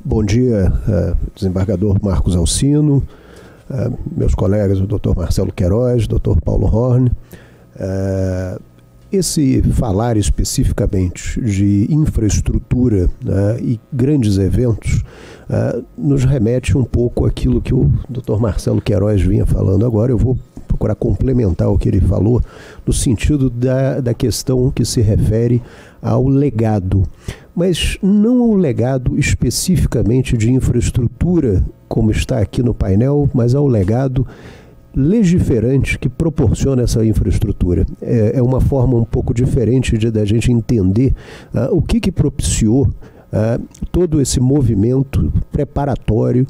Bom dia, desembargador Marcos Alcino, meus colegas, o Dr. Marcelo Queiroz, o Dr. Paulo Horn. Esse falar especificamente de infraestrutura, e grandes eventos nos remete um pouco àquilo que o Dr. Marcelo Queiroz vinha falando agora. Eu vou procurar complementar o que ele falou no sentido da questão que se refere ao legado, mas não ao legado especificamente de infraestrutura, como está aqui no painel, mas ao legado legiferante que proporciona essa infraestrutura. É uma forma um pouco diferente da gente entender o que propiciou todo esse movimento preparatório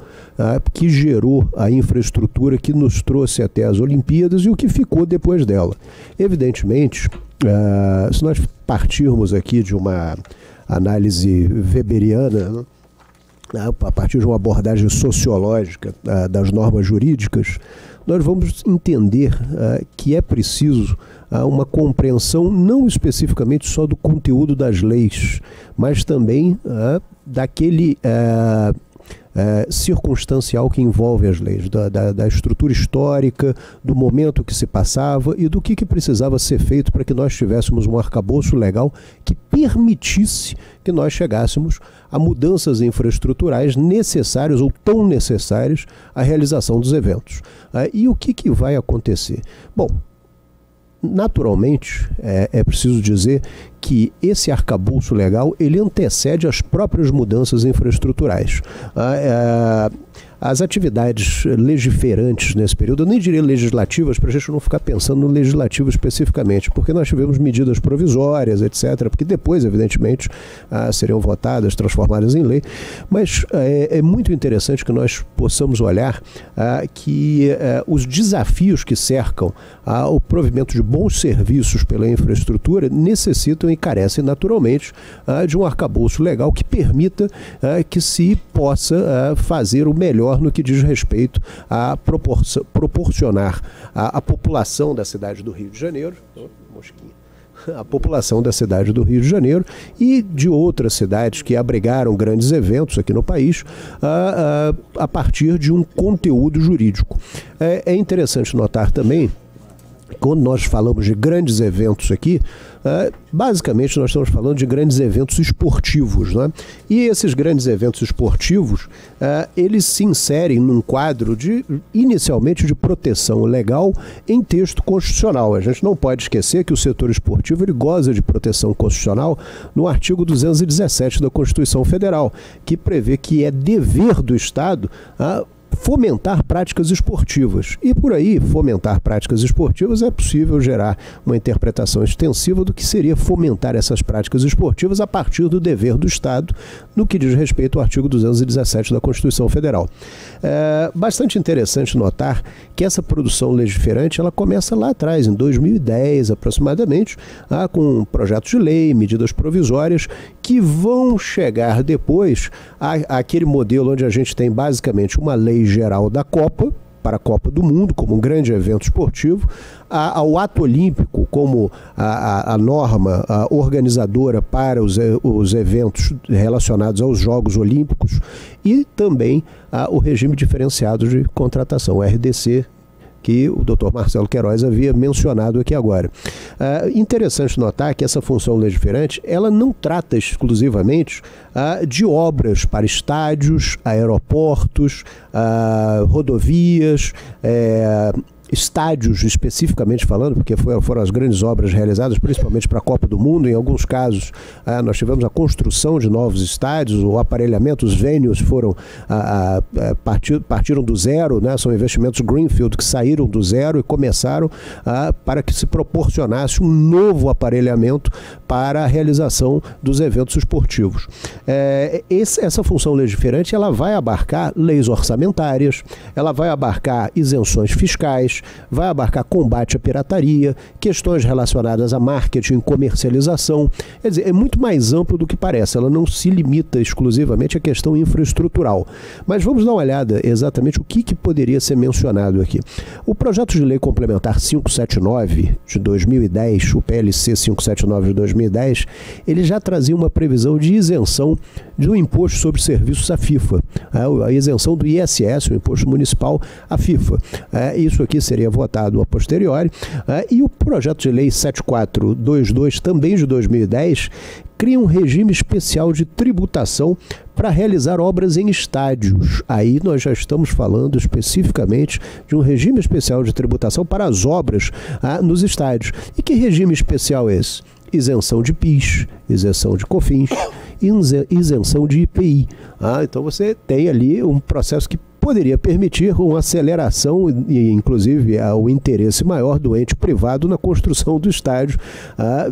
que gerou a infraestrutura que nos trouxe até as Olimpíadas e o que ficou depois dela. Evidentemente, se nós partirmos aqui de uma análise weberiana, a partir de uma abordagem sociológica das normas jurídicas, nós vamos entender que é preciso uma compreensão não especificamente só do conteúdo das leis, mas também daquele circunstancial que envolve as leis, da estrutura histórica, do momento que se passava e do que precisava ser feito para que nós tivéssemos um arcabouço legal que permitisse que nós chegássemos a mudanças infraestruturais necessárias ou tão necessárias à realização dos eventos. E o que vai acontecer? Bom, naturalmente, é preciso dizer que esse arcabouço legal ele antecede as próprias mudanças infraestruturais. As atividades legiferantes nesse período, eu nem diria legislativas, para a gente não ficar pensando no legislativo especificamente, porque nós tivemos medidas provisórias, etc., porque depois, evidentemente, seriam votadas, transformadas em lei, mas é muito interessante que nós possamos olhar que os desafios que cercam o provimento de bons serviços pela infraestrutura necessitam e carecem naturalmente de um arcabouço legal que permita que se possa fazer o melhor no que diz respeito a proporcionar à população da cidade do Rio de Janeiro, a população da cidade do Rio de Janeiro e de outras cidades que abrigaram grandes eventos aqui no país a partir de um conteúdo jurídico. É interessante notar também, quando nós falamos de grandes eventos aqui, basicamente nós estamos falando de grandes eventos esportivos, né? E esses grandes eventos esportivos, eles se inserem num quadro inicialmente de proteção legal em texto constitucional. A gente não pode esquecer que o setor esportivo ele goza de proteção constitucional no artigo 217 da Constituição Federal, que prevê que é dever do Estado fomentar práticas esportivas. E por aí, fomentar práticas esportivas é possível gerar uma interpretação extensiva do que seria fomentar essas práticas esportivas a partir do dever do Estado, no que diz respeito ao artigo 217 da Constituição Federal. Bastante interessante notar que essa produção legiferante ela começa lá atrás, em 2010 aproximadamente, com projetos de lei, medidas provisórias, que vão chegar depois àquele modelo onde a gente tem basicamente uma lei geral da Copa, para a Copa do Mundo, como um grande evento esportivo, ao ato olímpico como a norma organizadora para os eventos relacionados aos Jogos Olímpicos e também o regime diferenciado de contratação, o RDC, que o Dr. Marcelo Queiroz havia mencionado aqui agora. Interessante notar que essa função legiferante ela não trata exclusivamente de obras para estádios, aeroportos, rodovias, estádios especificamente falando, porque foram as grandes obras realizadas principalmente para a Copa do Mundo. Em alguns casos nós tivemos a construção de novos estádios, o aparelhamento, os venues partiram do zero, né? São investimentos greenfield que saíram do zero e começaram para que se proporcionasse um novo aparelhamento para a realização dos eventos esportivos. Essa função legiferante ela vai abarcar leis orçamentárias, ela vai abarcar isenções fiscais, leis, vai abarcar combate à pirataria, questões relacionadas a marketing, comercialização. Quer dizer, é muito mais amplo do que parece, ela não se limita exclusivamente à questão infraestrutural. Mas vamos dar uma olhada exatamente o que poderia ser mencionado aqui. O projeto de lei complementar 579 de 2010, o PLC 579 de 2010, ele já trazia uma previsão de isenção do imposto sobre serviços à FIFA, a isenção do ISS, o imposto municipal à FIFA. Isso aqui seria votado a posteriori. E o projeto de lei 7422, também de 2010, cria um regime especial de tributação para realizar obras em estádios. Aí nós já estamos falando especificamente de um regime especial de tributação para as obras nos estádios. E que regime especial é esse? Isenção de PIS, isenção de COFINS, isenção de IPI. Então você tem ali um processo que poderia permitir uma aceleração e, inclusive, o interesse maior do ente privado na construção do estádio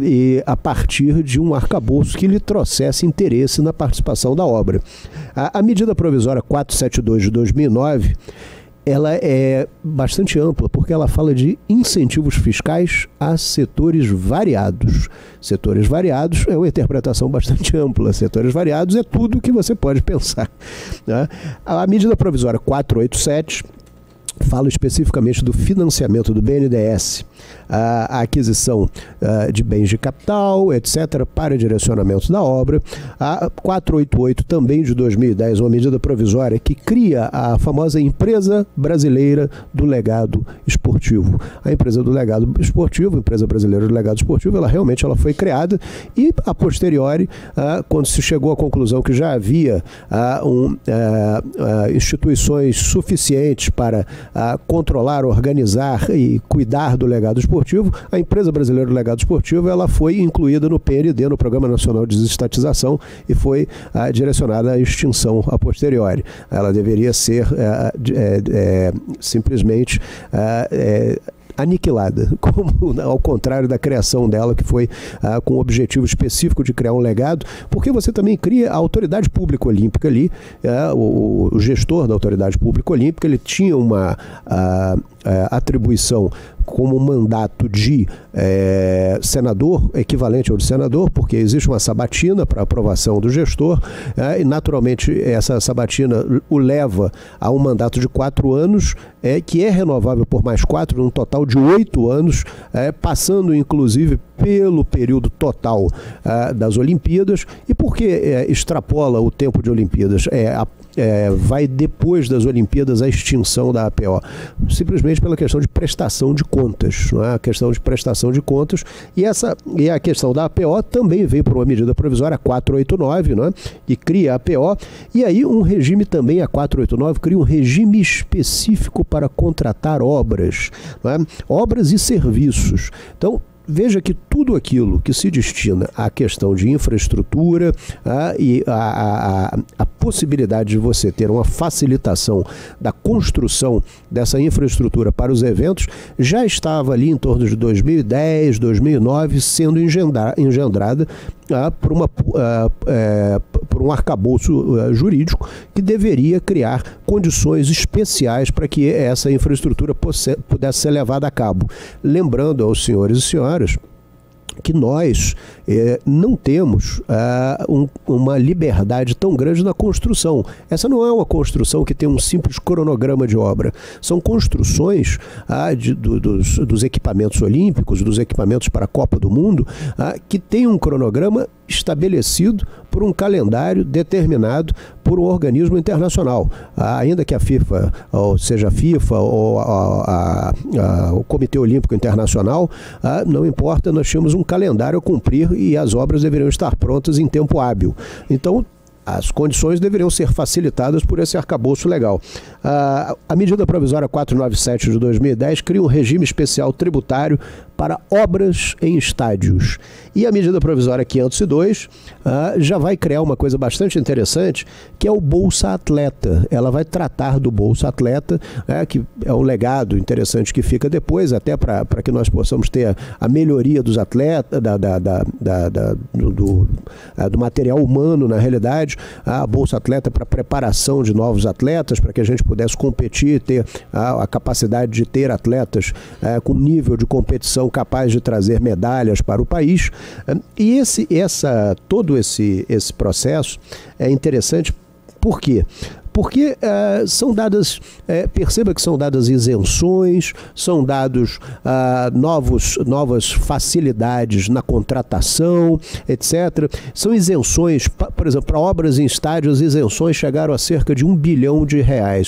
e a partir de um arcabouço que lhe trouxesse interesse na participação da obra. A medida provisória 472 de 2009, ela é bastante ampla, porque ela fala de incentivos fiscais a setores variados. Setores variados é uma interpretação bastante ampla. Setores variados é tudo que você pode pensar, né? A medida provisória 487 fala especificamente do financiamento do BNDES, a aquisição de bens de capital, etc., para direcionamento da obra. A 488, também de 2010, uma medida provisória que cria a famosa Empresa Brasileira do Legado Esportivo. A Empresa do Legado Esportivo, Empresa Brasileira do Legado Esportivo, ela realmente foi criada e, a posteriori, quando se chegou à conclusão que já havia instituições suficientes para controlar, organizar e cuidar do legado esportivo, a Empresa Brasileira do Legado Esportivo ela foi incluída no PND, no Programa Nacional de Desestatização, e foi direcionada à extinção a posteriori. Ela deveria ser simplesmente aniquilada, como ao contrário da criação dela, que foi com o objetivo específico de criar um legado, porque você também cria a Autoridade Pública Olímpica ali, o gestor da Autoridade Pública Olímpica, ele tinha uma atribuição como mandato de senador, equivalente ao de senador, porque existe uma sabatina para aprovação do gestor, e naturalmente essa sabatina o leva a um mandato de 4 anos, que é renovável por mais 4, num total de 8 anos, passando inclusive pelo período total das Olimpíadas. E por que extrapola o tempo de Olimpíadas? Vai depois das Olimpíadas a extinção da APO, simplesmente pela questão de prestação de contas, não é? A questão de prestação de contas, e a questão da APO também veio por uma medida provisória 489, não é? Que cria a APO, e aí um regime também, a 489, cria um regime específico para contratar obras, não é? Obras e serviços. Então, veja que tudo aquilo que se destina à questão de infraestrutura e a possibilidade de você ter uma facilitação da construção dessa infraestrutura para os eventos já estava ali em torno de 2010, 2009, sendo engendrada por um arcabouço jurídico que deveria criar condições especiais para que essa infraestrutura pudesse ser levada a cabo. Lembrando aos senhores e senhoras que nós não temos uma liberdade tão grande na construção. Essa não é uma construção que tem um simples cronograma de obra. São construções dos equipamentos olímpicos, dos equipamentos para a Copa do Mundo, que tem um cronograma estabelecido por um calendário determinado por um organismo internacional. Ainda que a FIFA, ou seja a FIFA ou o Comitê Olímpico Internacional, não importa, nós tínhamos um calendário a cumprir e as obras deveriam estar prontas em tempo hábil. Então, as condições deveriam ser facilitadas por esse arcabouço legal. A medida provisória 497 de 2010 cria um regime especial tributário para obras em estádios. E a medida provisória 502 já vai criar uma coisa bastante interessante, que é o Bolsa Atleta. Ela vai tratar do Bolsa Atleta, que é um legado interessante que fica depois, até para que nós possamos ter a melhoria dos atletas, do material humano, na realidade, a Bolsa Atleta para preparação de novos atletas, para que a gente pudesse competir, ter a capacidade de ter atletas com nível de competição capaz de trazer medalhas para o país. E todo esse processo é interessante. Por quê? Porque são dadas, perceba que são dadas isenções, são dados novas facilidades na contratação, etc. São isenções, por exemplo, para obras em estádios, as isenções chegaram a cerca de R$1 bilhão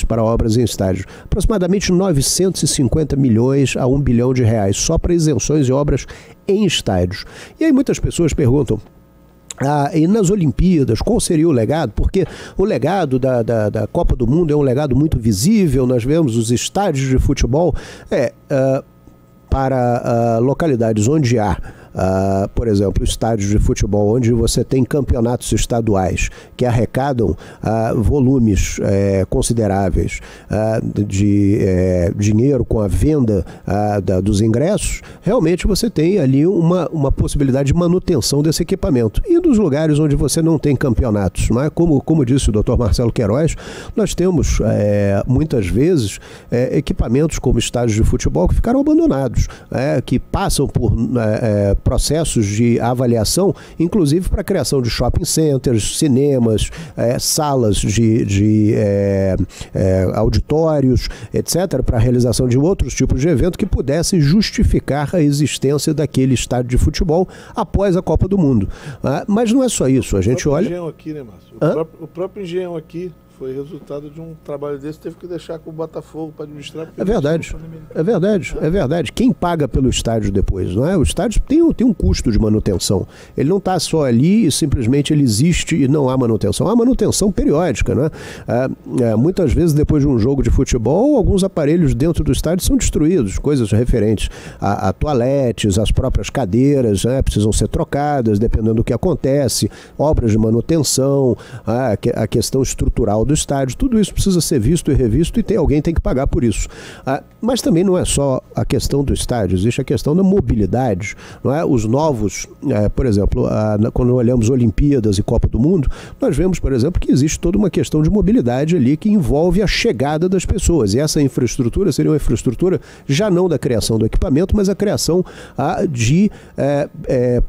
para obras em estádios. Aproximadamente 950 milhões a R$1 bilhão, só para isenções e obras em estádios. E aí muitas pessoas perguntam, e nas Olimpíadas, qual seria o legado? Porque o legado da Copa do Mundo é um legado muito visível. Nós vemos os estádios de futebol para localidades onde há, por exemplo, estádios de futebol onde você tem campeonatos estaduais que arrecadam volumes consideráveis de dinheiro com a venda dos ingressos. Realmente você tem ali uma possibilidade de manutenção desse equipamento. E dos lugares onde você não tem campeonatos, não é? Como disse o Dr. Marcelo Queiroz, nós temos muitas vezes equipamentos como estádios de futebol que ficaram abandonados, que passam por processos de avaliação, inclusive para a criação de shopping centers, cinemas, salas de auditórios, etc., para a realização de outros tipos de evento que pudessem justificar a existência daquele estádio de futebol após a Copa do Mundo. Mas não é só isso, a gente olha... Engenhão aqui, né, Márcio? O próprio Engenhão aqui foi resultado de um trabalho desse, teve que deixar com o Botafogo para administrar. É verdade. Quem paga pelo estádio depois, não é? O estádio tem um custo de manutenção. Ele não está só ali e simplesmente ele existe e não há manutenção. Há manutenção periódica, não é? Muitas vezes, depois de um jogo de futebol, alguns aparelhos dentro do estádio são destruídos, coisas referentes a toaletes, as próprias cadeiras, né? Precisam ser trocadas, dependendo do que acontece, obras de manutenção, a questão estrutural do estádio, tudo isso precisa ser visto e revisto e alguém tem que pagar por isso. Mas também não é só a questão do estádio, existe a questão da mobilidade, não é? Os novos, por exemplo, quando olhamos Olimpíadas e Copa do Mundo, nós vemos, por exemplo, que existe toda uma questão de mobilidade ali que envolve a chegada das pessoas, e essa infraestrutura seria uma infraestrutura já não da criação do equipamento, mas a criação de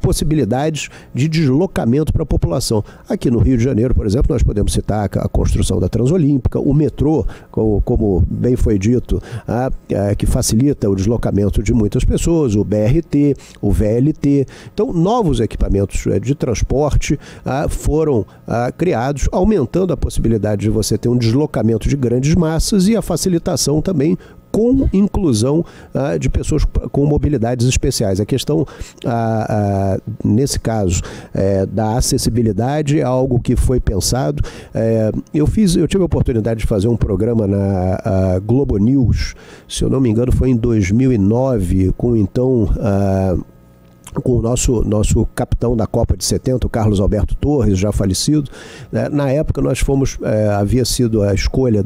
possibilidades de deslocamento para a população. Aqui no Rio de Janeiro, por exemplo, nós podemos citar a construção da Transolímpica, o metrô, como bem foi dito, que facilita o deslocamento de muitas pessoas, o BRT, o VLT. Então, novos equipamentos de transporte foram criados, aumentando a possibilidade de você ter um deslocamento de grandes massas e a facilitação também com inclusão de pessoas com mobilidades especiais. A questão, nesse caso, da acessibilidade é algo que foi pensado. Eu tive a oportunidade de fazer um programa na Globo News, se eu não me engano foi em 2009, com o nosso capitão da Copa de 70, o Carlos Alberto Torres, já falecido. Na época nós havia sido a escolha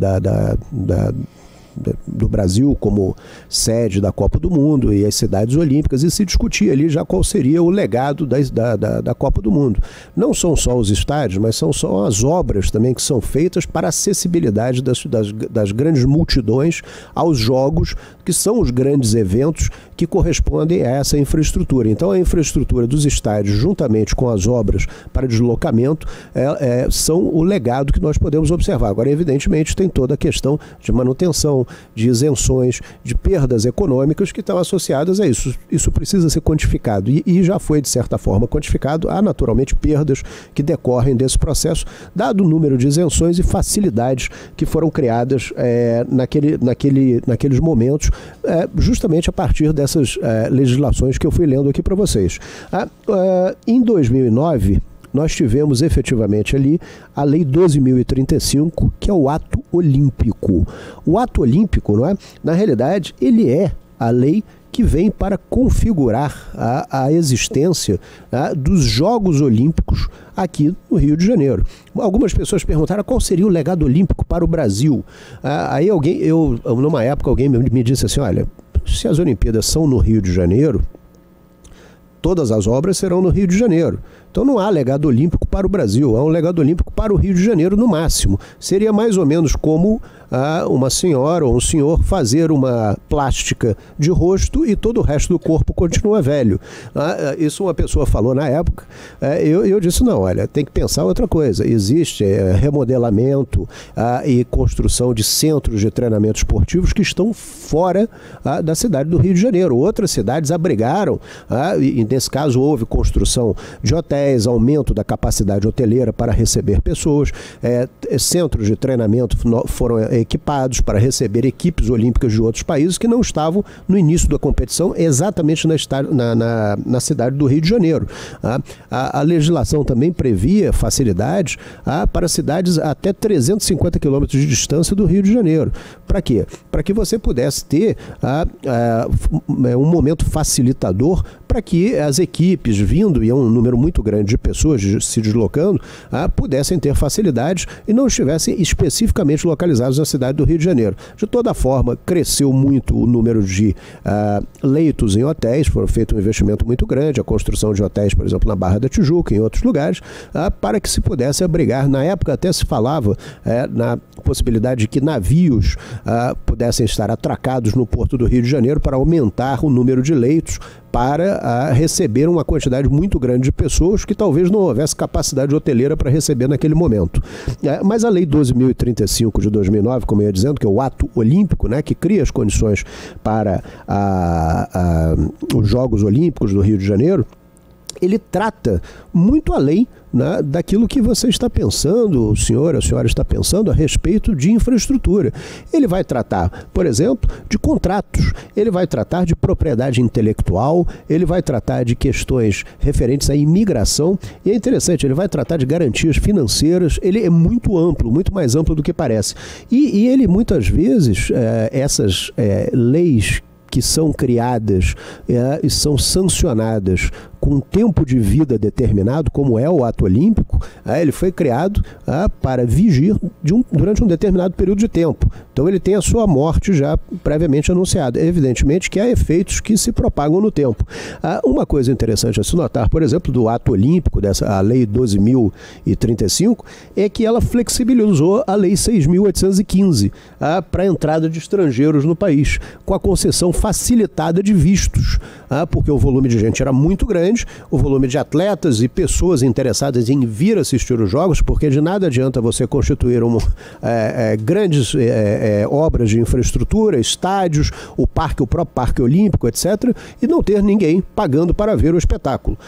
do Brasil como sede da Copa do Mundo e as cidades olímpicas, e se discutia ali já qual seria o legado da Copa do Mundo. Não são só os estádios, mas são só as obras também que são feitas para a acessibilidade das grandes multidões aos jogos, que são os grandes eventos que correspondem a essa infraestrutura. Então a infraestrutura dos estádios, juntamente com as obras para deslocamento, são o legado que nós podemos observar. Agora, evidentemente, tem toda a questão de manutenção, de isenções, de perdas econômicas que estão associadas a isso. Isso precisa ser quantificado e já foi, de certa forma, quantificado. Há, naturalmente, perdas que decorrem desse processo, dado o número de isenções e facilidades que foram criadas naqueles momentos, justamente a partir dessas legislações que eu fui lendo aqui para vocês. Em 2009, nós tivemos efetivamente ali a Lei 12.035, que é o ato olímpico. O ato olímpico, não é? Na realidade, ele é a lei que vem para configurar a existência dos Jogos Olímpicos aqui no Rio de Janeiro. Algumas pessoas perguntaram qual seria o legado olímpico para o Brasil. Aí numa época, alguém me disse assim, olha, se as Olimpíadas são no Rio de Janeiro, todas as obras serão no Rio de Janeiro. Então não há legado olímpico para o Brasil, há um legado olímpico para o Rio de Janeiro no máximo. Seria mais ou menos como uma senhora ou um senhor fazer uma plástica de rosto e todo o resto do corpo continua velho. Isso uma pessoa falou na época. Eu disse, não, olha, tem que pensar outra coisa. Existe remodelamento e construção de centros de treinamento esportivos que estão fora da cidade do Rio de Janeiro. Outras cidades abrigaram, e nesse caso houve construção de hotéis, aumento da capacidade hoteleira para receber pessoas, centros de treinamento foram equipados para receber equipes olímpicas de outros países que não estavam no início da competição exatamente na cidade do Rio de Janeiro. A legislação também previa facilidades para cidades até 350 quilômetros de distância do Rio de Janeiro. Para quê? Para que você pudesse ter um momento facilitador para que as equipes vindo, e é um número muito grande de pessoas se deslocando, pudessem ter facilidades e não estivessem especificamente localizados na cidade do Rio de Janeiro. De toda forma, cresceu muito o número de leitos em hotéis, foi feito um investimento muito grande, a construção de hotéis, por exemplo, na Barra da Tijuca, em outros lugares, para que se pudesse abrigar. Na época até se falava na possibilidade de que navios pudessem estar atracados no Porto do Rio de Janeiro para aumentar o número de leitos para receber uma quantidade muito grande de pessoas que talvez não houvesse capacidade hoteleira para receber naquele momento. Mas a Lei 12.035 de 2009, como eu ia dizendo, que é o ato olímpico, né, que cria as condições para os Jogos Olímpicos do Rio de Janeiro, ele trata muito além, né, daquilo que você está pensando, a senhora está pensando a respeito de infraestrutura. Ele vai tratar, por exemplo, de contratos, ele vai tratar de propriedade intelectual, ele vai tratar de questões referentes à imigração, e é interessante, ele vai tratar de garantias financeiras, ele é muito amplo, muito mais amplo do que parece. E ele, muitas vezes, essas leis que são criadas e são sancionadas com tempo de vida determinado, como é o ato olímpico, ele foi criado para vigir durante um determinado período de tempo. Então ele tem a sua morte já previamente anunciada. Evidentemente que há efeitos que se propagam no tempo. Uma coisa interessante a se notar, por exemplo, do ato olímpico, a Lei 12.035, é que ela flexibilizou a Lei 6.815 para a entrada de estrangeiros no país, com a concessão facilitada de vistos, porque o volume de gente era muito grande, o volume de atletas e pessoas interessadas em vir assistir os jogos, porque de nada adianta você constituir grandes obras de infraestrutura, estádios, o próprio Parque Olímpico, etc., e não ter ninguém pagando para ver o espetáculo.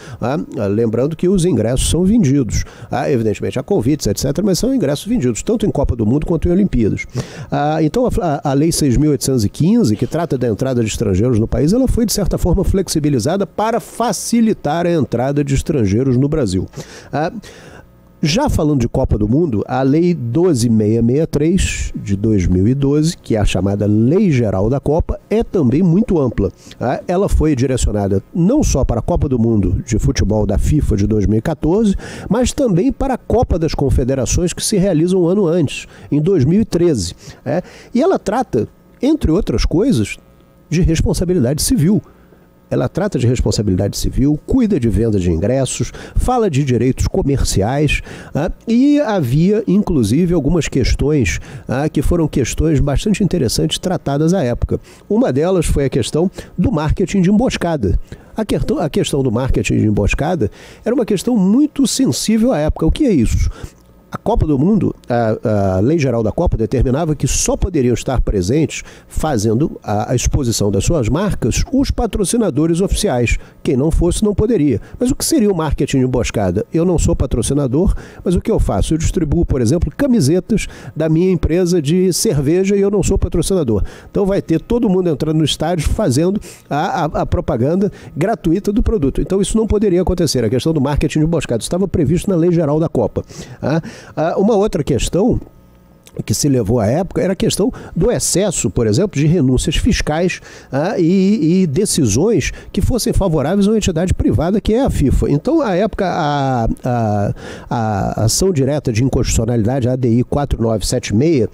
Lembrando que os ingressos são vendidos. Evidentemente há convites, etc., mas são ingressos vendidos, tanto em Copa do Mundo quanto em Olimpíadas. Então a Lei 6.815, que trata da entrada de estrangeiros no país, ela foi, de certa forma, flexibilizada para facilitar a entrada de estrangeiros no Brasil. Já falando de Copa do Mundo, a Lei 12.663 de 2012, que é a chamada Lei Geral da Copa, é também muito ampla. Ela foi direcionada não só para a Copa do Mundo de futebol da FIFA de 2014, mas também para a Copa das Confederações, que se realiza um ano antes, em 2013. E ela trata, entre outras coisas, de responsabilidade civil. Ela trata de responsabilidade civil, cuida de venda de ingressos, fala de direitos comerciais, e havia, inclusive, algumas questões que foram questões bastante interessantes tratadas à época. Uma delas foi a questão do marketing de emboscada. A questão do marketing de emboscada era uma questão muito sensível à época. O que é isso? A Copa do Mundo, a Lei Geral da Copa determinava que só poderiam estar presentes fazendo a exposição das suas marcas os patrocinadores oficiais. Quem não fosse não poderia. Mas o que seria o marketing de emboscada? Eu não sou patrocinador, mas o que eu faço? Eu distribuo, por exemplo, camisetas da minha empresa de cerveja e eu não sou patrocinador. Então vai ter todo mundo entrando no estádio fazendo a propaganda gratuita do produto. Então isso não poderia acontecer. A questão do marketing de emboscada estava previsto na Lei Geral da Copa. Uma outra questão que se levou à época era a questão do excesso, por exemplo, de renúncias fiscais e decisões que fossem favoráveis a uma entidade privada que é a FIFA. Então, à época, a ação direta de inconstitucionalidade, a ADI 4976,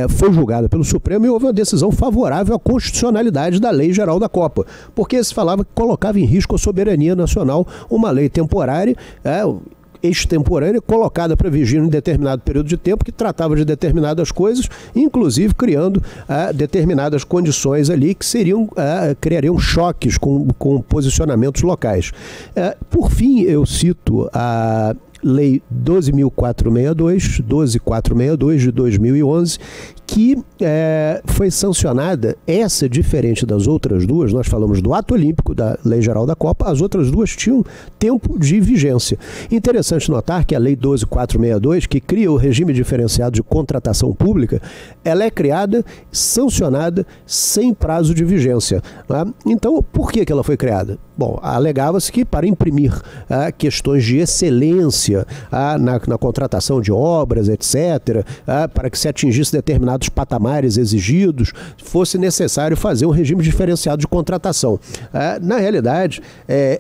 foi julgada pelo Supremo e houve uma decisão favorável à constitucionalidade da Lei Geral da Copa, porque se falava que colocava em risco a soberania nacional uma lei temporária, extemporânea, colocada para vigir em determinado período de tempo, que tratava de determinadas coisas, inclusive criando determinadas condições ali que criariam choques com posicionamentos locais. Por fim, eu cito a Lei 12.462 de 2011, que foi sancionada, essa diferente das outras duas. Nós falamos do ato olímpico, da Lei Geral da Copa, as outras duas tinham tempo de vigência. Interessante notar que a Lei 12.462, que cria o regime diferenciado de contratação pública, ela é criada, sancionada, sem prazo de vigência. Né? Então, por que ela foi criada? Bom, alegava-se que para imprimir questões de excelência na contratação de obras, etc., para que se atingisse determinados patamares exigidos, fosse necessário fazer um regime diferenciado de contratação. Na realidade,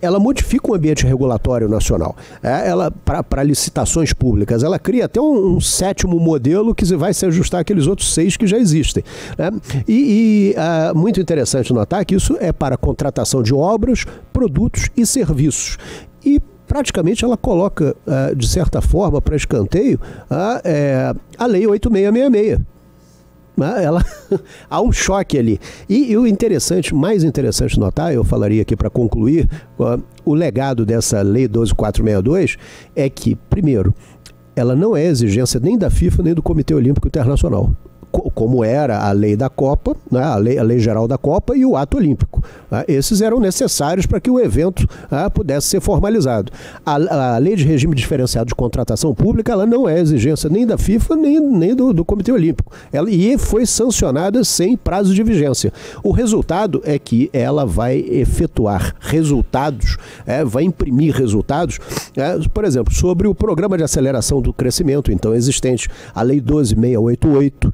ela modifica o ambiente regulatório nacional. Ela, para licitações públicas, ela cria até um sétimo modelo que vai se ajustar àqueles outros 6 que já existem. Né? Muito interessante notar que isso é para contratação de obras, produtos e serviços. E praticamente ela coloca, de certa forma, para escanteio, a Lei 8666. Há um choque ali. E o mais interessante notar, eu falaria aqui para concluir, o legado dessa Lei 12.462 é que, primeiro, ela não é exigência nem da FIFA nem do Comitê Olímpico Internacional, como era a lei da Copa, né, a lei geral da Copa e o ato olímpico. Esses eram necessários para que o evento pudesse ser formalizado. A lei de regime diferenciado de contratação pública, ela não é exigência nem da FIFA nem do Comitê Olímpico. E foi sancionada sem prazo de vigência. O resultado é que ela vai efetuar resultados, vai imprimir resultados, por exemplo, sobre o Programa de Aceleração do Crescimento, então existente, a Lei 12.688,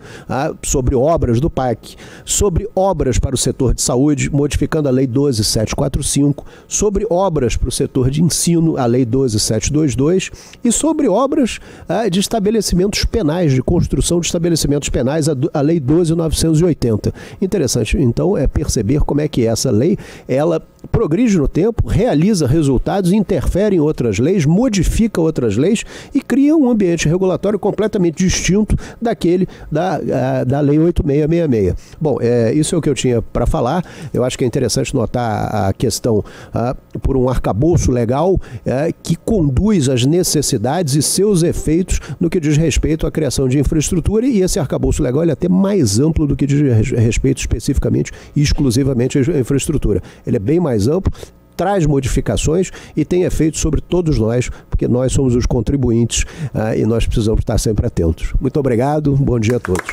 sobre obras do PAC, sobre obras para o setor de saúde, modificando a Lei 12.745, sobre obras para o setor de ensino, a Lei 12.722, e sobre obras de estabelecimentos penais, de construção de estabelecimentos penais, a Lei 12.980. Interessante, então, perceber como é que essa lei, ela progride no tempo, realiza resultados, interfere em outras leis, modifica outras leis e cria um ambiente regulatório completamente distinto daquele da Lei 8666. Bom, isso é o que eu tinha para falar. Eu acho que é interessante notar a questão por um arcabouço legal que conduz às necessidades e seus efeitos no que diz respeito à criação de infraestrutura, e esse arcabouço legal ele é até mais amplo do que diz respeito especificamente e exclusivamente à infraestrutura. Ele é bem mais amplo, traz modificações e tem efeitos sobre todos nós, porque nós somos os contribuintes e nós precisamos estar sempre atentos. Muito obrigado, bom dia a todos.